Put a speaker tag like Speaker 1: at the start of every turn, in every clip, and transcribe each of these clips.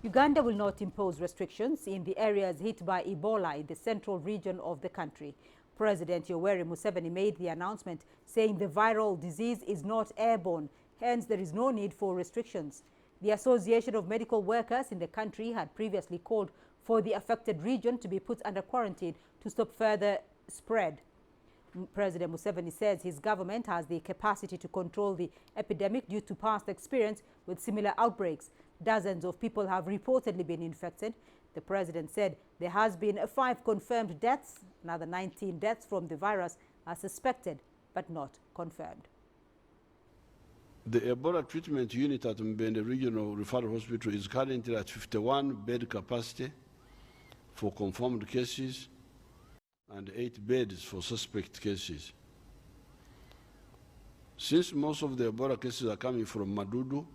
Speaker 1: Uganda will not impose restrictions in the areas hit by Ebola in the central region of the country. President Yoweri Museveni made the announcement, saying the viral disease is not airborne, hence there is no need for restrictions. The Association of Medical Workers in the country had previously called for the affected region to be put under quarantine to stop further spread. President Museveni says his government has the capacity to control the epidemic due to past experience with similar outbreaks. Dozens of people have reportedly been infected. The president said there has been 5 confirmed deaths. Another 19 deaths from the virus are suspected but not confirmed.
Speaker 2: The Ebola treatment unit at Mbende Regional Referral Hospital is currently at 51 bed capacity for confirmed cases and 8 beds for suspect cases. Since most of the Ebola cases are coming from Madudu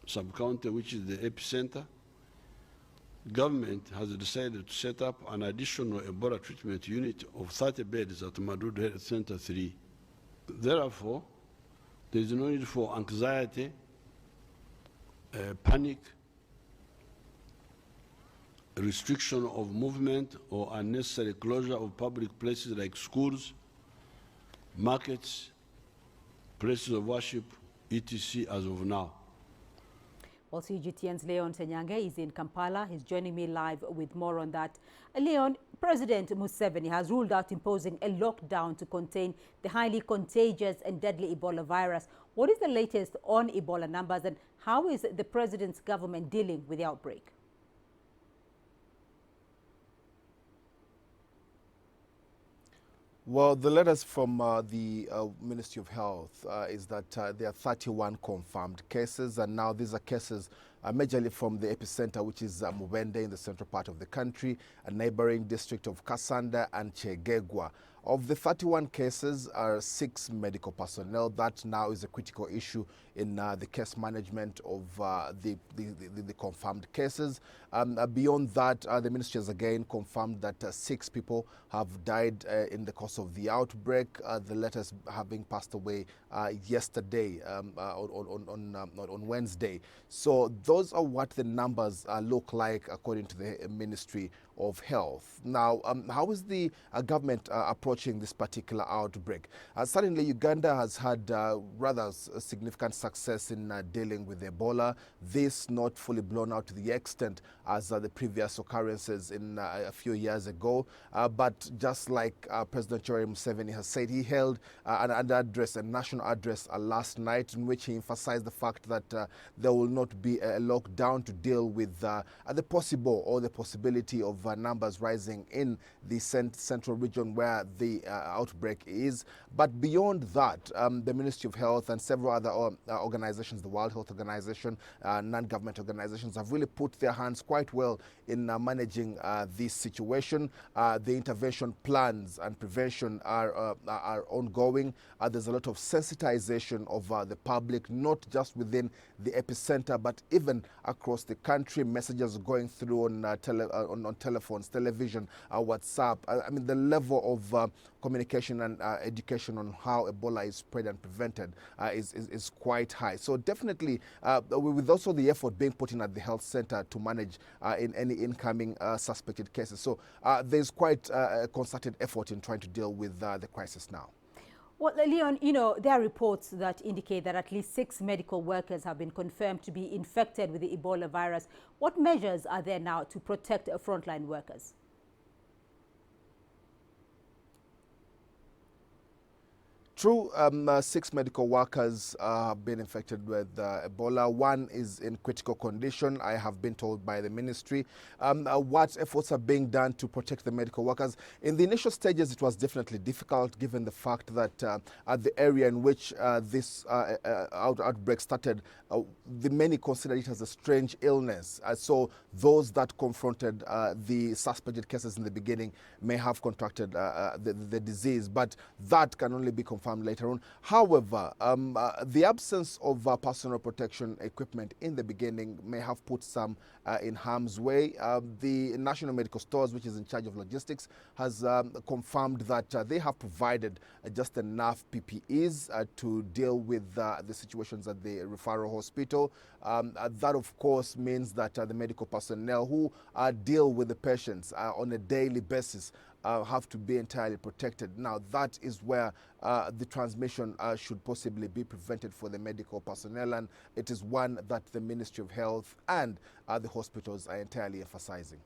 Speaker 2: sub-county, which is the epicenter, government has decided to set up an additional Ebola treatment unit of 30 beds at Madudu Health Center 3. Therefore, there is no need for anxiety, panic, restriction of movement, or unnecessary closure of public places like schools, markets, places of worship, etc. as of now.
Speaker 1: Well, CGTN's Leon Senyange is in Kampala. He's joining me live with more on that. Leon, President Museveni has ruled out imposing a lockdown to contain the highly contagious and deadly Ebola virus. What is the latest on Ebola numbers, and how is the president's government dealing with the outbreak?
Speaker 3: Well, the latest from the Ministry of Health is that there are 31 confirmed cases, and now these are cases majorly from the epicenter, which is Mubende in the central part of the country, a neighboring district of Kasanda and Chegegwa. Of the 31 cases are 6 medical personnel. That now is a critical issue in the case management of the confirmed cases. Beyond that, the ministry has again confirmed that 6 people have died in the course of the outbreak, the latest having passed away yesterday on Wednesday. So those are what the numbers look like according to the Ministry of Health. Now, how is the government approaching this particular outbreak? Certainly, Uganda has had rather significant success in dealing with Ebola. This not fully blown out to the extent as the previous occurrences in a few years ago. But just like President Yoweri Museveni has said, he held an address, a national address last night, in which he emphasized the fact that there will not be a lockdown to deal with the possible or the possibility of numbers rising in the central region where the outbreak is. But beyond that, the Ministry of Health and several other organizations, the World Health Organization, non-government organizations, have really put their hands quite well in managing this situation. The intervention plans and prevention are ongoing. There's a lot of sensitization of the public, not just within the epicenter, but even across the country. Messages going through on telephones, television, WhatsApp. I mean, the level of communication and education on how Ebola is spread and prevented is quite high. So definitely, with also the effort being put in at the health center to manage in any incoming suspected cases. So there's quite a concerted effort in trying to deal with the crisis now.
Speaker 1: Well, Leon, you know, there are reports that indicate that at least 6 medical workers have been confirmed to be infected with the Ebola virus. What measures are there now to protect frontline workers?
Speaker 3: True, 6 medical workers have been infected with Ebola. 1 is in critical condition, I have been told by the ministry. What efforts are being done to protect the medical workers? In the initial stages, it was definitely difficult given the fact that at the area in which this outbreak started, the many considered it as a strange illness. So those that confronted the suspected cases in the beginning may have contracted the disease, but that can only be confirmed confirmed later on. However, the absence of personal protection equipment in the beginning may have put some in harm's way. The National Medical Stores, which is in charge of logistics, has confirmed that they have provided just enough PPEs to deal with the situations at the referral hospital. That, of course, means that the medical personnel who deal with the patients on a daily basis have to be entirely protected. Now, that is where the transmission should possibly be prevented for the medical personnel, and it is one that the Ministry of Health and the hospitals are entirely emphasizing.